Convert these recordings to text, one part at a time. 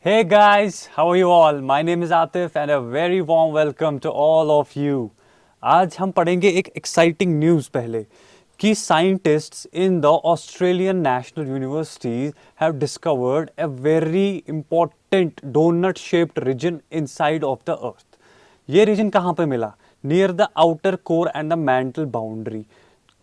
Hey guys, how are you all? My name is Atif and a very warm welcome to all of you. आज हम पढ़ेंगे एक exciting news पहले कि scientists in the Australian National universities have discovered a very important doughnut shaped region inside of the earth. ये region कहाँ पे मिला? Near the outer core and the mantle boundary.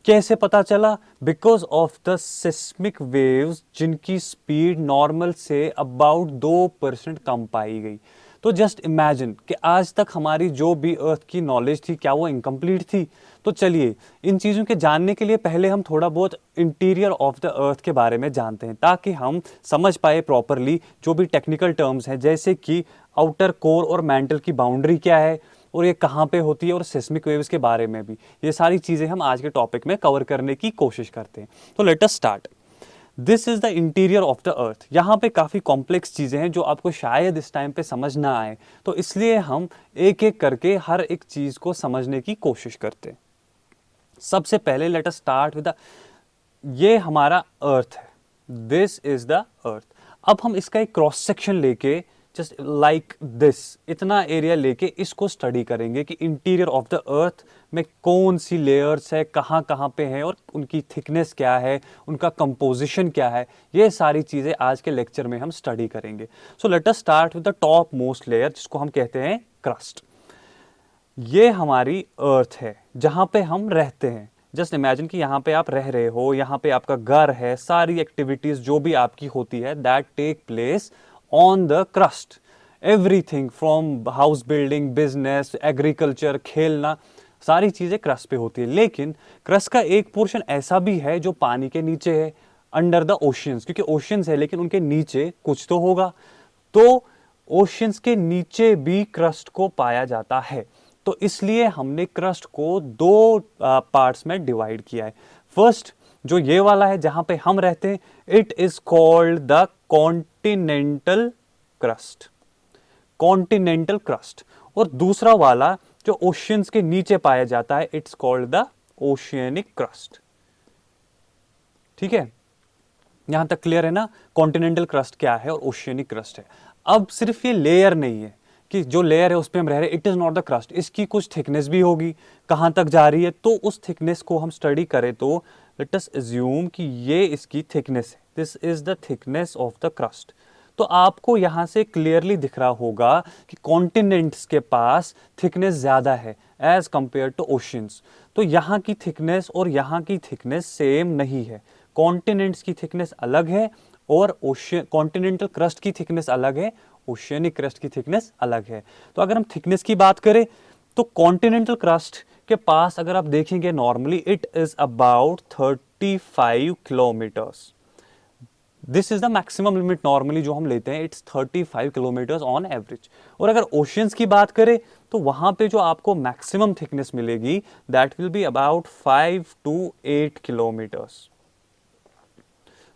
कैसे पता चला? Because of the seismic waves जिनकी speed normal से about 2% कम पाई गई. तो जस्ट इमेजिन कि आज तक हमारी जो भी अर्थ की नॉलेज थी क्या वो इनकम्प्लीट थी? तो चलिए इन चीज़ों के जानने के लिए पहले हम थोड़ा बहुत इंटीरियर ऑफ द अर्थ के बारे में जानते हैं ताकि हम समझ पाए प्रॉपरली जो भी टेक्निकल टर्म्स हैं, जैसे कि आउटर कोर और मैंटल की बाउंड्री क्या है और ये कहाँ पे होती है, और सिस्मिक वेव्स के बारे में भी. ये सारी चीज़ें हम आज के टॉपिक में कवर करने की कोशिश करते हैं. तो let us start. This is the interior of the अर्थ. यहाँ पे काफ़ी कॉम्प्लेक्स चीज़ें हैं जो आपको शायद इस टाइम पे समझ ना आए, तो इसलिए हम एक एक करके हर एक चीज़ को समझने की कोशिश करते हैं. सबसे पहले let us start with the, ये हमारा अर्थ है. This is the earth. अब हम इसका एक क्रॉस सेक्शन लेके जस्ट लाइक दिस इतना एरिया लेके इसको स्टडी करेंगे कि इंटीरियर ऑफ द अर्थ में कौन सी लेयर्स है, कहाँ कहाँ पे है और उनकी थिकनेस क्या है, उनका कंपोजिशन क्या है. ये सारी चीज़ें आज के लेक्चर में हम स्टडी करेंगे. So let us start with the top most layer जिसको हम कहते हैं क्रस्ट. ये हमारी अर्थ है जहाँ पे हम रहते हैं. जस्ट इमेजिन कि यहाँ पे आप रह रहे हो, यहाँ पे आपका घर है, सारी एक्टिविटीज जो भी आपकी होती है that take place on the crust. Everything from house building, business, agriculture, खेलना, सारी चीज़ें क्रस्ट पे होती है. लेकिन क्रस्ट का एक पोर्शन ऐसा भी है जो पानी के नीचे है, अंडर द ओशियंस. क्योंकि ओशियंस है लेकिन उनके नीचे कुछ तो होगा, तो ओशियंस के नीचे भी क्रस्ट को पाया जाता है. तो इसलिए हमने क्रस्ट को दो पार्ट्स में डिवाइड किया है. फर्स्ट जो ये वाला है जहां पे हम रहते हैं, it is called the continental crust. Continental crust. और दूसरा वाला जो ओशियंस के नीचे पाया जाता है, it's called the oceanic crust. ठीक है, यहां तक क्लियर है ना? कॉन्टिनेंटल क्रस्ट क्या है और ओशियनिक क्रस्ट है. अब सिर्फ ये लेयर नहीं है कि जो लेयर है उस पर हम रह रहे हैं, it is not the crust. इसकी कुछ थिकनेस भी होगी, कहां तक जा रही है, तो उस थिकनेस को हम स्टडी करें तो लेट अस अज्यूम कि ये इसकी थिकनेस है. This is the thickness of the crust. तो आपको यहां से क्लियरली दिख रहा होगा कि कॉन्टिनेंट्स के पास थिकनेस ज्यादा है एज कंपेयर टू ओशियंस. तो यहाँ की थिकनेस और यहाँ की थिकनेस सेम नहीं है. कॉन्टिनेंट्स की थिकनेस अलग है और ओशियन कॉन्टिनेंटल क्रस्ट की थिकनेस अलग है, ओशियनिक क्रस्ट की थिकनेस अलग है. तो अगर हम थिकनेस की बात करें तो कॉन्टिनेंटल क्रस्ट के पास अगर आप देखेंगे normally it is about 35 kilometres. This is the maximum limit normally जो हम लेते हैं, इट्स 35 किलोमीटर्स ऑन एवरेज. और अगर ओशियंस की बात करें तो वहां पे जो आपको मैक्सिमम थिकनेस मिलेगी that will be about 5 to 8 kilometres.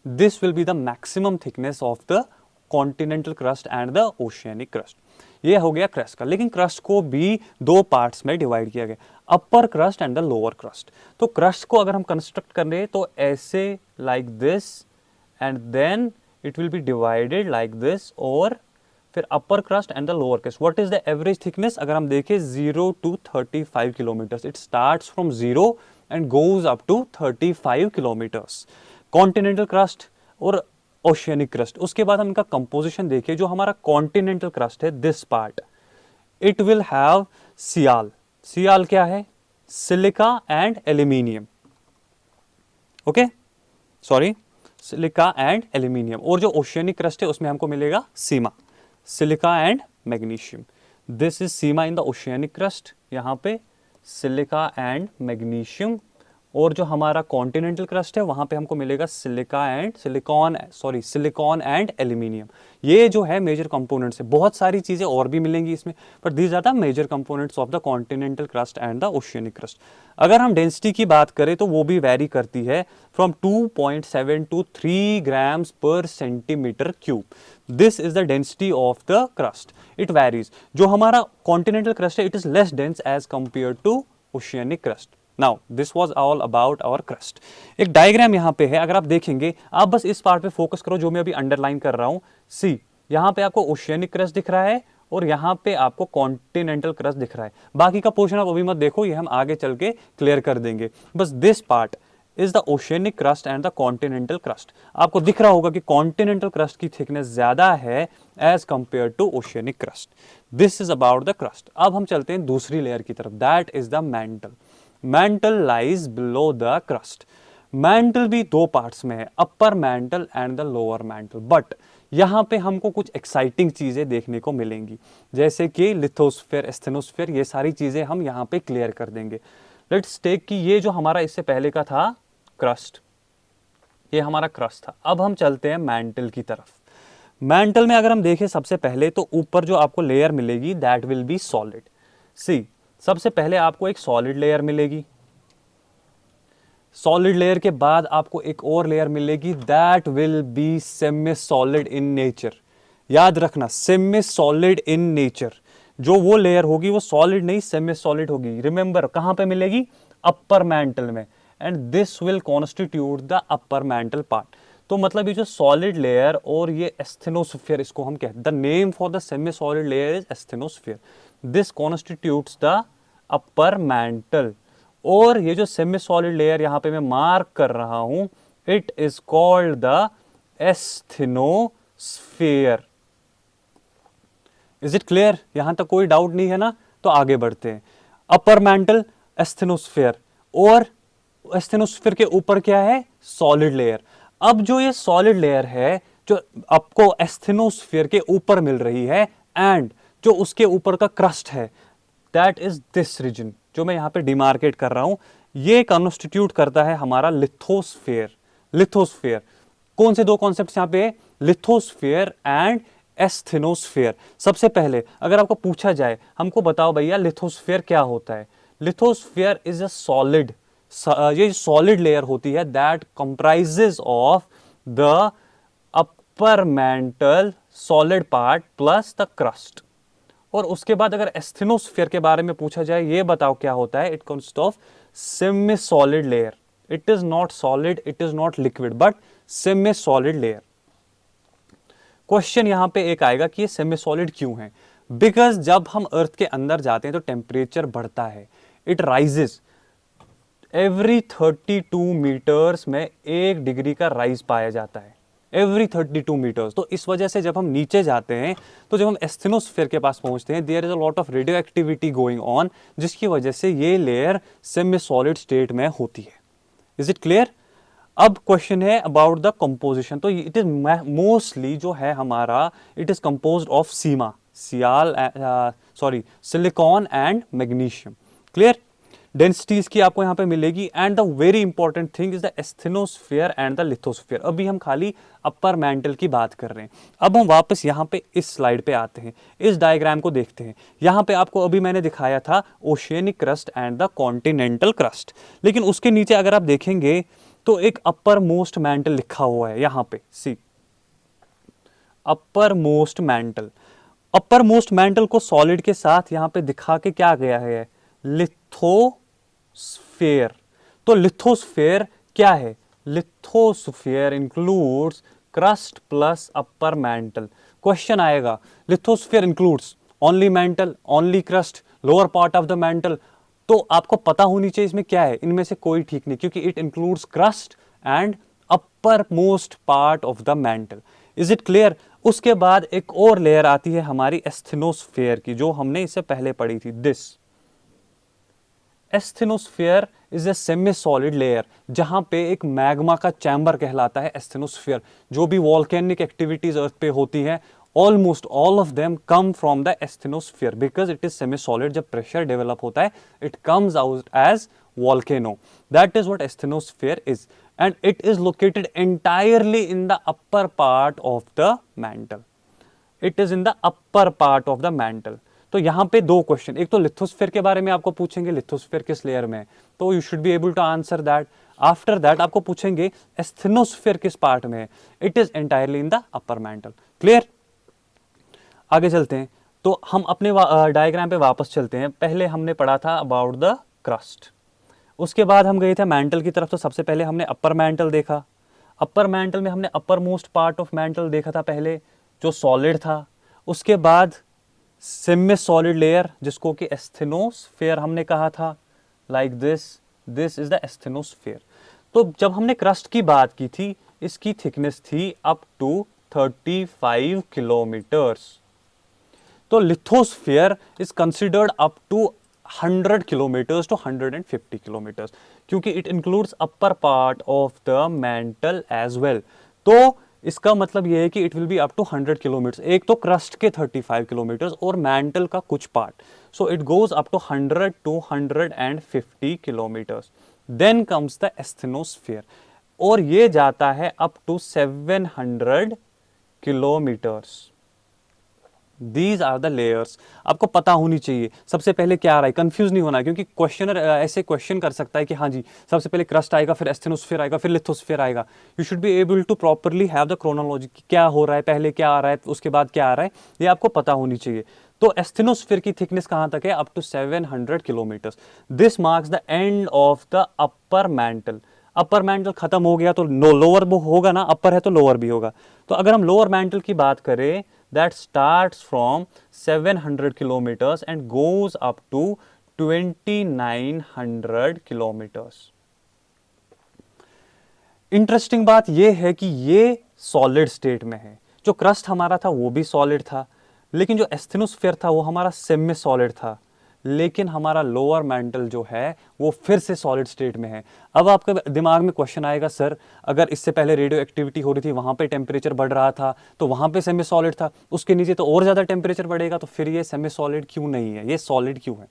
This will be the maximum thickness of the continental crust and the oceanic crust. ये हो गया क्रस्ट का. लेकिन क्रस्ट को भी दो पार्ट्स में डिवाइड किया गया, upper crust and the lower crust. तो क्रस्ट को अगर हम कंस्ट्रक्ट कर रहे हैं तो ऐसे like this and then it will be divided like this, और फिर upper crust and the lower crust. What is the average thickness? अगर हम देखें 0 to 35 kilometres. It starts from 0 and goes up to 35 kilometres. Continental crust और oceanic crust. उसके बाद हम इनका कंपोजिशन देखिए. जो हमारा कॉन्टिनेंटल क्रस्ट है, this part, it will have sial. Sial क्या है? Silica and aluminium. Okay, sorry, silica and aluminium. और जो ओशियनिक क्रस्ट है उसमें हमको मिलेगा sima, silica and magnesium. This is sima in the oceanic crust. यहाँ पे सिलिका एंड मैग्नीशियम. और जो हमारा कॉन्टिनेंटल क्रस्ट है वहां पे हमको मिलेगा silica and silicon and aluminium. ये जो है मेजर कंपोनेंट्स है. बहुत सारी चीजें और भी मिलेंगी इसमें, but these are the major components of the continental crust and the oceanic crust. अगर हम डेंसिटी की बात करें तो वो भी वेरी करती है from 2.7 to 3 grams per centimeter cube. This is the density of the crust. It varies. जो हमारा कॉन्टिनेंटल क्रस्ट है it is less dense as compare to oceanic crust. Now this was all about our crust. एक diagram यहाँ पे है, अगर आप देखेंगे, आप बस इस पार्ट पे फोकस करो जो मैं अभी अंडरलाइन कर रहा हूँ. सी, यहाँ पे आपको ओशियनिक क्रस्ट दिख रहा है और यहाँ पे आपको कॉन्टिनेंटल क्रस्ट दिख रहा है। बाकी का पोर्शन आप अभी मत देखो, ये हम आगे चल के क्लियर कर देंगे। बस this part is the oceanic crust and the continental crust. आपको दिख रहा होगा कि कॉन्टिनेंटल क्रस्ट की थिकनेस ज्यादा है as compare to oceanic crust. This is about the crust. अब हम चलते हैं दूसरी लेयर की तरफ, that is the mantle. Mantle lies below the crust. Mantle भी दो पार्ट्स में है, upper mantle and the lower mantle. But यहाँ पे हमको कुछ एक्साइटिंग चीजें देखने को मिलेंगी, जैसे कि लिथोस्फीयर, एस्थेनोस्फीयर, ये सारी चीजें हम यहाँ पे क्लियर कर देंगे। लेट्स टेक कि ये जो हमारा इससे पहले का था क्रस्ट, ये हमारा क्रस्ट था। अब हम चलते हैं मैंटल की तरफ। मैंटल में अगर हम देखें सबसे पहले तो ऊपर जो आपको लेयर मिलेगी दैट विल बी सॉलिड। सी, सबसे पहले आपको एक सॉलिड लेयर मिलेगी, सॉलिड लेयर के बाद आपको एक और लेयर मिलेगी that will be semi solid in nature. याद रखना, सेमी सॉलिड इन नेचर, जो वो लेयर होगी वो सॉलिड नहीं सेमी सॉलिड होगी। रिमेंबर कहां पे मिलेगी? अपर मैंटल में, and this will constitute the upper mantle part. तो मतलब ये जो सॉलिड लेयर और ये एस्थेनोस्फीयर, इसको हम कहते हैं, the name for the semi solid layer is asthenosphere. This constitutes the upper mantle. और ये जो सेमी सॉलिड लेयर यहां पे मैं मार्क कर रहा हूं, it is called the asthenosphere. Is it clear? यहां तक कोई डाउट नहीं है ना? तो आगे बढ़ते हैं। अपर मैंटल, एस्थेनोस्फीयर, और एस्थेनोस्फीयर के ऊपर क्या है? Solid layer. अब जो ये सॉलिड लेयर है जो आपको एस्थेनोस्फीयर के ऊपर मिल रही है, एंड जो उसके ऊपर का क्रस्ट है, दैट इज दिस रीजन जो मैं यहां पे डिमार्केट कर रहा हूं, ये कॉन्स्टिट्यूट करता है हमारा लिथोस्फीयर। लिथोस्फीयर, कौन से दो कॉन्सेप्ट्स यहां पे? Lithosphere and asthenosphere. सबसे पहले अगर आपको पूछा जाए, हमको बताओ भैया लिथोस्फीयर क्या होता है? लिथोस्फीयर इज अ सॉलिड, ये सॉलिड लेयर होती है that comprises of the upper mantle solid part plus the crust. और उसके बाद अगर एस्थेनोस्फीयर के बारे में पूछा जाए, ये बताओ क्या होता है? It consist of semi solid layer. It is not solid, it is not liquid, but semi solid layer. Question यहां पे एक आएगा कि ये सेमी सॉलिड क्यों है? बिकॉज जब हम अर्थ के अंदर जाते हैं तो टेम्परेचर बढ़ता है, इट राइजेस एवरी 32 मीटर्स में 1 डिग्री का राइज पाया जाता है, एवरी 32 मीटर्स। तो इस वजह से जब हम नीचे जाते हैं, तो जब हम एस्थेनोस्फीयर के पास पहुंचते हैं, there is a lot of radioactivity going on, जिसकी वजह से ये लेयर सेमी सॉलिड स्टेट में होती है। Is it clear? अब क्वेश्चन है अबाउट द कंपोजिशन। तो इट इज मोस्टली जो है हमारा, it is composed of Seema, silicon and magnesium. Clear? Densities की आपको यहां पे मिलेगी, and the very important thing is the asthenosphere and the lithosphere. अभी हम खाली अपर मैंटल की बात कर रहे हैं। अब हम वापस यहां पे इस स्लाइड पे आते हैं, इस डायग्राम को देखते हैं। यहां पे आपको अभी मैंने दिखाया था oceanic crust and the continental crust, लेकिन उसके नीचे अगर आप देखेंगे तो एक अपर मोस्ट मैंटल लिखा हुआ है यहां पे। See, uppermost mantle. Uppermost mantle को सॉलिड के साथ यहां पे दिखा के क्या गया है? लिथोस्फीयर। तो लिथोस्फीयर क्या है? Lithosphere includes crust plus upper mantle. Question आएगा, lithosphere includes only mantle, only crust, lower part of the mantle. तो आपको पता होनी चाहिए इसमें क्या है, इनमें से कोई ठीक नहीं, क्योंकि it includes crust and uppermost part of the mantle. Is it clear? उसके बाद एक और लेयर आती है हमारी एस्थेनोस्फीयर की, जो हमने इससे पहले पढ़ी थी। This asthenosphere is a semi solid layer, जहां पे एक मैग्मा का चैम्बर कहलाता है एस्थेनोस्फीयर। जो भी वॉल्केनिक एक्टिविटीज अर्थ पे होती हैं, almost all of them come from the asthenosphere, because it is semi solid. जब प्रेशर डेवलप होता है, it comes out as volcano. That is what asthenosphere is, and it is located entirely in the upper part of the mantle. It is in the upper part of the mantle. तो यहां पे दो question, एक तो lithosphere के बारे में आपको पूछेंगे, लिथोस्फीयर किस लेयर में है, तो you should be able to answer that. After that आपको पूछेंगे एस्थेनोस्फीयर किस पार्ट में है, it is entirely in the upper mantle. Clear? आगे चलते हैं, तो हम अपने डायग्राम पे वापस चलते हैं। पहले हमने पढ़ा था अबाउट द क्रस्ट, उसके बाद हम गए थे मैंटल की तरफ। तो सबसे पहले हमने अपर मैंटल देखा। अपर मैंटल में हमने uppermost part of mantle देखा था पहले, जो सॉलिड था, उसके बाद सेमी सॉलिड लेयर जिसको कि एस्थेनोस्फेयर हमने कहा था, like this is the asthenosphere. तो जब हमने क्रस्ट की बात की थी, इसकी थिकनेस थी अप टू 35 किलोमीटर्स। तो lithosphere is considered up to 100 kilometres to 150 kilometres, क्योंकि it includes upper part of the mantle as well. तो इसका मतलब यह है कि it will be up to 100 kilometres, एक तो क्रस्ट के 35 किलोमीटर्स और मैंटल का कुछ part. So it goes up to 100 to 150 kilometres. Then comes the asthenosphere, और ये जाता है up to 700 kilometres. These are the layers. आपको पता होनी चाहिए सबसे पहले क्या आ रहा है, कंफ्यूज नहीं होना है, क्योंकि क्वेश्चनर ऐसे क्वेश्चन कर सकता है कि हाँ जी सबसे पहले क्रस्ट आएगा, फिर एस्थेनोस्फीयर आएगा, फिर लिथोस्फीयर आएगा। You should be able to properly have the chronology, क्या हो रहा है, पहले क्या आ रहा है, उसके बाद क्या आ रहा है, ये आपको पता होनी चाहिए। तो एस्थेनोस्फीयर की थिकनेस कहां तक है, up to 700 kilometres. This marks the end of the upper mantle. Upper mantle खत्म हो गया तो लोअर होगा ना, अपर है तो लोअर भी होगा। तो अगर हम लोअर मैंटल की बात करें, that starts from 700 kilometers and goes up to 2900 kilometers। Interesting बात यह है कि ये सॉलिड स्टेट में है। जो क्रस्ट हमारा था वो भी सॉलिड था, लेकिन जो एस्थेनोस्फीयर था वो हमारा सेमी सॉलिड था, लेकिन हमारा लोअर मैंटल जो है वो फिर से सॉलिड स्टेट में है। अब आपके दिमाग में क्वेश्चन आएगा, सर अगर इससे पहले रेडियो एक्टिविटी हो रही थी, वहां पे टेम्परेचर बढ़ रहा था, तो वहां पे सेमी सॉलिड था, उसके नीचे तो और ज्यादा टेम्परेचर बढ़ेगा, तो फिर ये सेमी सॉलिड क्यों नहीं है, ये सॉलिड क्यों है।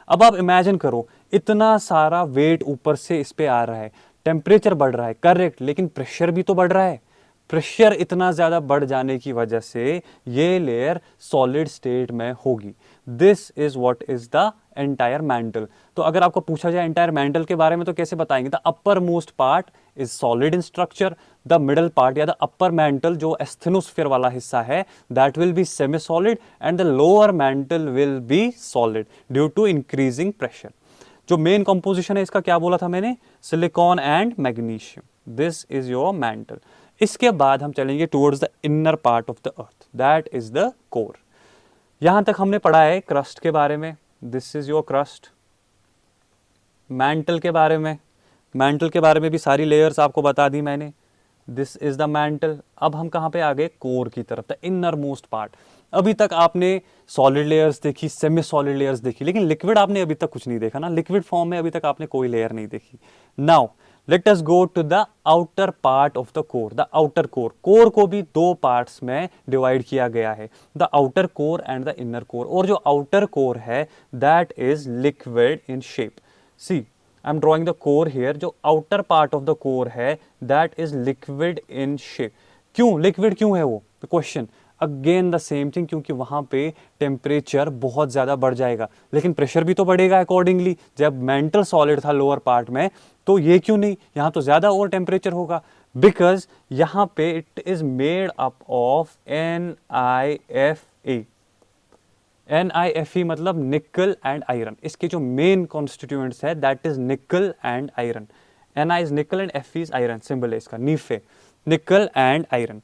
अब आप इमेजिन करो, इतना सारा वेट ऊपर से इस पे आ रहा है, टेम्परेचर बढ़ रहा है, करेक्ट, लेकिन प्रेशर भी तो बढ़ रहा है। प्रेशर इतना ज्यादा बढ़ जाने की वजह से ये लेयर सॉलिड स्टेट में होगी। This is what is the entire mantle. तो अगर आपको पूछा जाए एंटायर मैंटल के बारे में तो कैसे बताएंगे, the uppermost part is solid in structure, the middle part या द अपर मैंटल जो एस्थेनोस्फीयर वाला हिस्सा है that will be semi solid, and the lower mantle will be solid due to increasing pressure. जो main composition है इसका क्या बोला था मैंने, silicon and magnesium. This is your mantle. इसके बाद हम चलेंगे towards the inner part of the earth, that is the core. यहां तक हमने पढ़ा है क्रस्ट के बारे में, this is your crust. Mantle के बारे में, मैंटल के बारे में भी सारी लेयर्स आपको बता दी मैंने, दिस इज द मैंटल। अब हम कहां पे आ गए, कोर की तरफ, द इनर मोस्ट पार्ट। अभी तक आपने सॉलिड लेयर्स देखी, सेमी सॉलिड लेयर्स देखी, लेकिन लिक्विड आपने अभी तक कुछ नहीं देखा ना, लिक्विड फॉर्म में अभी तक आपने कोई लेयर नहीं देखी। Now let us go to the outer part of the core, the outer core. Core को भी दो पार्ट्स में डिवाइड किया गया है, the outer core and the inner core. और जो आउटर कोर है that is liquid in shape. See I am drawing the core here. जो outer part of the core है that is liquid in shape. क्यों liquid क्यों है वो, the question again the same thing, क्योंकि वहां पे टेम्परेचर बहुत ज्यादा बढ़ जाएगा, लेकिन प्रेशर भी तो बढ़ेगा अकॉर्डिंगली। जब मेंटल सॉलिड था लोअर पार्ट में, तो ये क्यों नहीं, यहां तो ज्यादा और टेम्परेचर होगा, बिकॉज यहां पे it is made up of NiFe। NiFe मतलब निकल एंड आयरन। इसके जो मेन कॉन्स्टिट्यूएंट्स है that is nickel and iron. Na is nickel and Fe is iron, symbol है इसका NiFe, nickel and iron.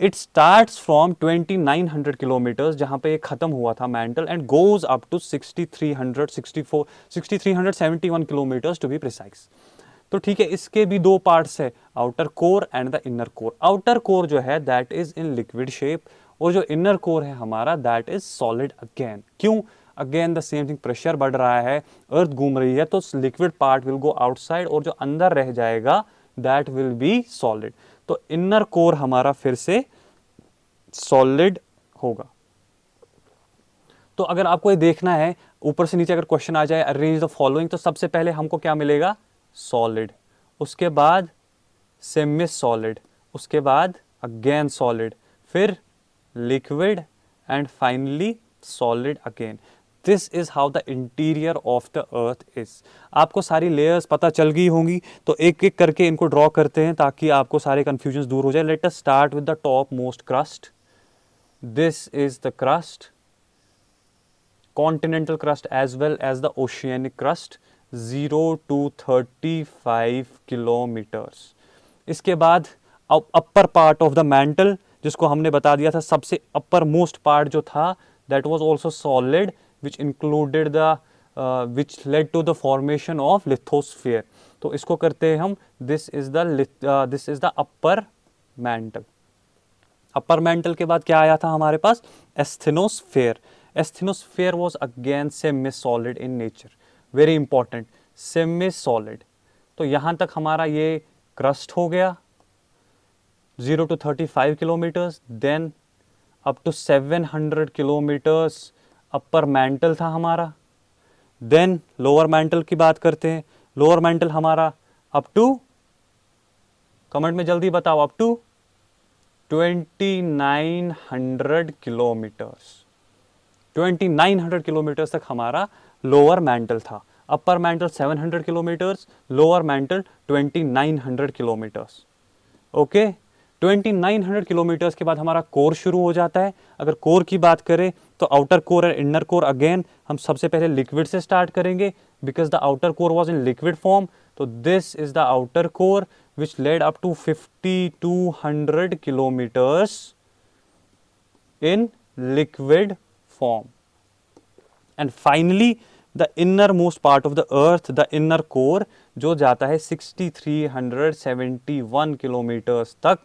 It starts from 2900 kilometres, जहां पे ये खत्म हुआ था mantle, and goes up to 6371 kilometres to be precise. तो ठीक है, इसके भी दो पार्ट्स है, outer core and the inner core. Outer core जो है that is in liquid shape, और जो इनर कोर है हमारा दैट इज सॉलिड अगेन। क्यों, again the same thing, pressure बढ़ रहा है, अर्थ घूम रही है, तो liquid part will go outside, और जो अंदर रह जाएगा दैट विल बी सॉलिड। तो इनर कोर हमारा फिर से सॉलिड होगा। तो अगर आपको ये देखना है ऊपर से नीचे अगर क्वेश्चन आ जाए अरेंज द फॉलोइंग, तो सबसे पहले हमको क्या मिलेगा, सॉलिड, उसके बाद सेमी सॉलिड, उसके बाद अगेन सॉलिड, फिर liquid and finally solid again. This is how the interior of the earth is. आपको सारी लेयर्स पता चल गई होंगी, तो एक एक करके इनको ड्रॉ करते हैं ताकि आपको सारे कंफ्यूजन दूर हो जाए। Let us start with the top most crust. This is the crust, continental crust as well as the oceanic crust, 0 to 35 kilometers। इसके बाद upper part of the mantle जिसको हमने बता दिया था सबसे अपर मोस्ट पार्ट जो था that was also solid which included the which led to the formation of lithosphere. तो इसको करते हैं हम, this is the upper mantle. Upper mantle के बाद क्या आया था हमारे पास, asthenosphere. Asthenosphere was again semi solid in nature, very important, semi solid. तो यहां तक हमारा ये क्रस्ट हो गया 0 to 35 kilometres, then up to 700 kilometres upper mantle था हमारा। देन लोअर मैंटल की बात करते हैं, लोअर मैंटल हमारा अप टू, कमेंट में जल्दी बताओ, अप टू 2900 किलोमीटर्स, 2900 किलोमीटर्स तक हमारा लोअर मैंटल था। Upper mantle 700 kilometres, lower mantle 2900 kilometres. Okay, 2900 kilometres के बाद हमारा कोर शुरू हो जाता है। अगर कोर की बात करें तो आउटर कोर और इनर कोर, अगेन हम सबसे पहले लिक्विड से स्टार्ट करेंगे because the outer core was in liquid form. तो this is the outer core which led up to 5200 kilometers in liquid form. And finally the innermost part of the earth, the inner core, जो जाता है 6371 kilometers तक,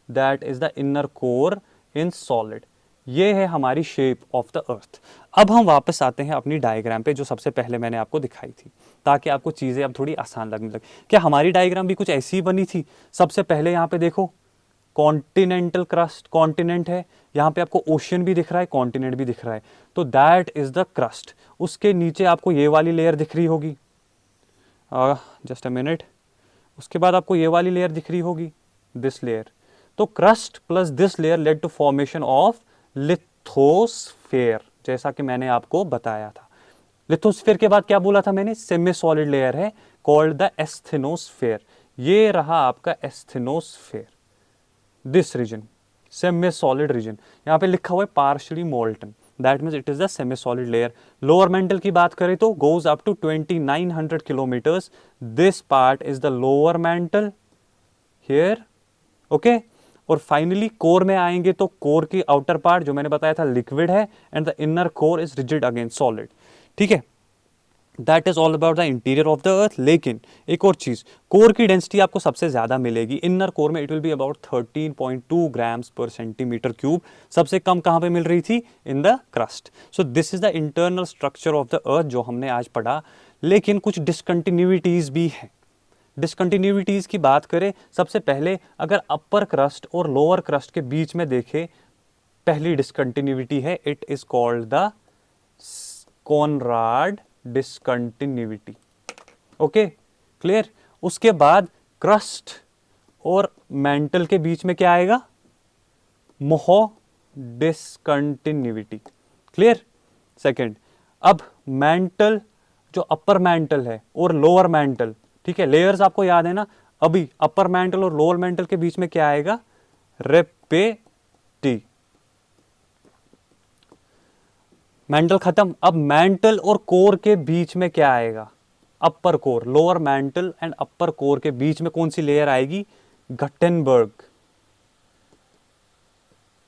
that is the inner core in solid. ये है हमारी shape of the अर्थ। अब हम वापस आते हैं अपनी डायग्राम पे जो सबसे पहले मैंने आपको दिखाई थी, ताकि आपको चीज़ें अब थोड़ी आसान लगने लगे। क्या हमारी डायग्राम भी कुछ ऐसी ही बनी थी? सबसे पहले यहाँ पे देखो कॉन्टिनेंटल क्रस्ट, कॉन्टिनेंट है, यहाँ पे आपको ओशियन भी दिख रहा है, कॉन्टिनेंट भी दिख रहा है, तो दैट इज द क्रस्ट। उसके नीचे आपको ये वाली लेयर दिख रही होगी, जस्ट अ मिनट, उसके बाद आपको ये वाली लेयर दिख रही होगी, दिस लेयर। तो crust plus this layer led to formation of lithosphere, जैसा कि मैंने आपको बताया था। लिथोस्फेयर के बाद क्या बोला था मैंने, सेमी सॉलिड लेयर है कॉल्ड द एस्थेनोस्फेयर। ये रहा आपका asthenosphere, this region, semi solid region. यहाँ पे लिखा हुआ है partially molten, that means it is the semi solid layer. Lower mantle की बात करें तो goes up to 2900 kilometres, this part is the lower mantle here, okay. और फाइनली कोर में आएंगे तो कोर की आउटर पार्ट जो मैंने बताया था लिक्विड है, and the inner core is rigid again solid, ठीक है। That is all about the interior of the अर्थ। लेकिन एक और चीज, कोर की डेंसिटी आपको सबसे ज्यादा मिलेगी इनर कोर में, it will be about 13.2 grams पर सेंटीमीटर क्यूब। सबसे कम कहां पे मिल रही थी, in the crust. So this is the internal structure of the अर्थ जो हमने आज पढ़ा। लेकिन कुछ डिसकंटिन्यूइटीज भी है। डिसकंटिन्यूइटीज की बात करें, सबसे पहले अगर अपर क्रस्ट और लोअर क्रस्ट के बीच में देखें, पहली डिसकंटिन्यूइटी है, it is called the Conrad discontinuity, okay, clear. उसके बाद क्रस्ट और मेंटल के बीच में क्या आएगा, मोहो डिसकंटिन्यूइटी, क्लियर। सेकंड, अब मेंटल जो अपर मेंटल है और लोअर मेंटल, ठीक है, लेयर्स आपको याद है ना, अभी अपर मेंटल और लोअर मेंटल के बीच में क्या आएगा, रेपेटी। मेंटल खत्म, अब मेंटल और कोर के बीच में क्या आएगा, upper core. Lower mantle and upper core के बीच में कौन सी लेयर आएगी, गटेनबर्ग।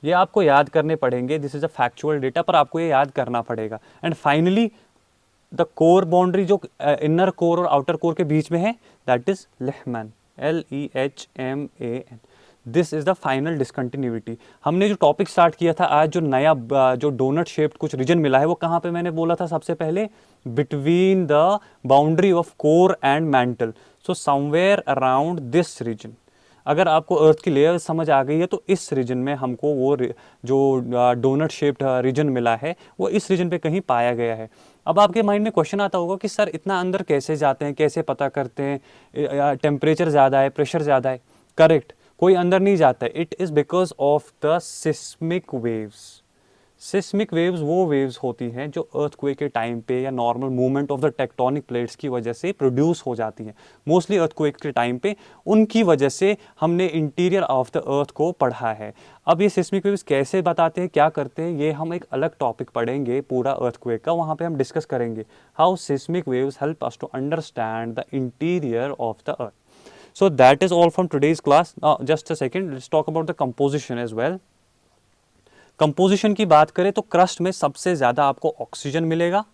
ये आपको याद करने पड़ेंगे, this is a factual data, पर आपको ये याद करना पड़ेगा। And finally the core boundary जो इनर कोर और आउटर कोर के बीच में है, that is Lehman, LEHMAN। This is the final discontinuity. हमने जो टॉपिक स्टार्ट किया था आज, जो नया जो डोनट शेप्ड कुछ रीजन मिला है, वो कहाँ पे मैंने बोला था सबसे पहले, between the boundary of core and mantle, so somewhere around this region. अगर आपको अर्थ की लेयर समझ आ गई है तो इस रीजन में हमको वो जो डोनट शेप्ड रीजन मिला है वो इस रीजन पे कहीं पाया गया है। अब आपके माइंड में क्वेश्चन आता होगा कि सर इतना अंदर कैसे जाते हैं, कैसे पता करते हैं, टेम्परेचर ज़्यादा है, प्रेशर ज़्यादा है। करेक्ट, कोई अंदर नहीं जाता है, it is because of the seismic waves. Seismic waves वो वेव्स होती हैं जो अर्थक्वेक के टाइम पे या normal movement of the tectonic plates की वजह से प्रोड्यूस हो जाती हैं। मोस्टली अर्थक्वेक के टाइम पे उनकी वजह से हमने इंटीरियर ऑफ द अर्थ को पढ़ा है। अब ये सिस्मिक वेव्स कैसे बताते हैं, क्या करते हैं, ये हम एक अलग टॉपिक पढ़ेंगे पूरा अर्थक्वेक का, वहाँ पे हम डिस्कस करेंगे how seismic waves help us to understand the interior of the earth. So that is all from today's class. Just a second, let's talk about the composition as well. Composition की बात करें तो crust में सबसे ज़्यादा आपको oxygen मिलेगा,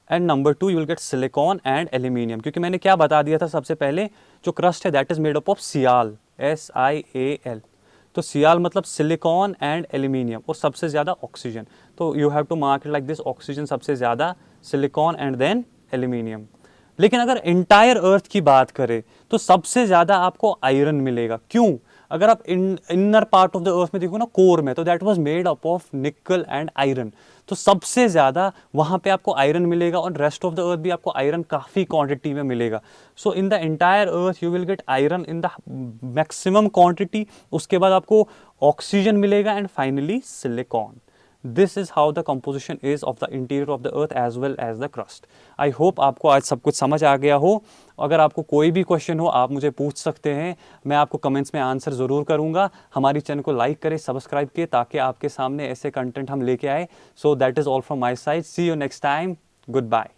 and number 2 you will gate silicon and aluminium, क्योंकि मैंने क्या बता दिया था सबसे पहले, जो क्रस्ट है that is made up of sial, SiAl। तो सियाल मतलब सिलिकॉन एंड एल्यूमिनियम, और सबसे ज़्यादा ऑक्सीजन। तो you have to mark it like this, oxygen सबसे ज़्यादा, सिलिकॉन एंड देन एल्यूमिनियम। लेकिन अगर एंटायर अर्थ की बात करें तो सबसे ज़्यादा आपको आयरन मिलेगा। क्यों? अगर आप इनर पार्ट ऑफ द अर्थ में देखो ना, कोर में, तो that was made up of निकल एंड आयरन। तो सबसे ज़्यादा वहाँ पे आपको आयरन मिलेगा, और रेस्ट ऑफ द अर्थ भी आपको आयरन काफ़ी क्वांटिटी में मिलेगा। So in the entire earth you will get iron in the maximum quantity, उसके बाद आपको ऑक्सीजन मिलेगा, and finally silicon. This is how the composition is of the interior of the earth as well as the crust. I hope आपको आज सब कुछ समझ आ गया हो। अगर आपको कोई भी क्वेश्चन हो आप मुझे पूछ सकते हैं, मैं आपको कमेंट्स में आंसर ज़रूर करूंगा। हमारी चैनल को लाइक करें, सब्सक्राइब किए, ताकि आपके सामने ऐसे कंटेंट हम लेके आए। So that is all from my side, see you next time, good bye.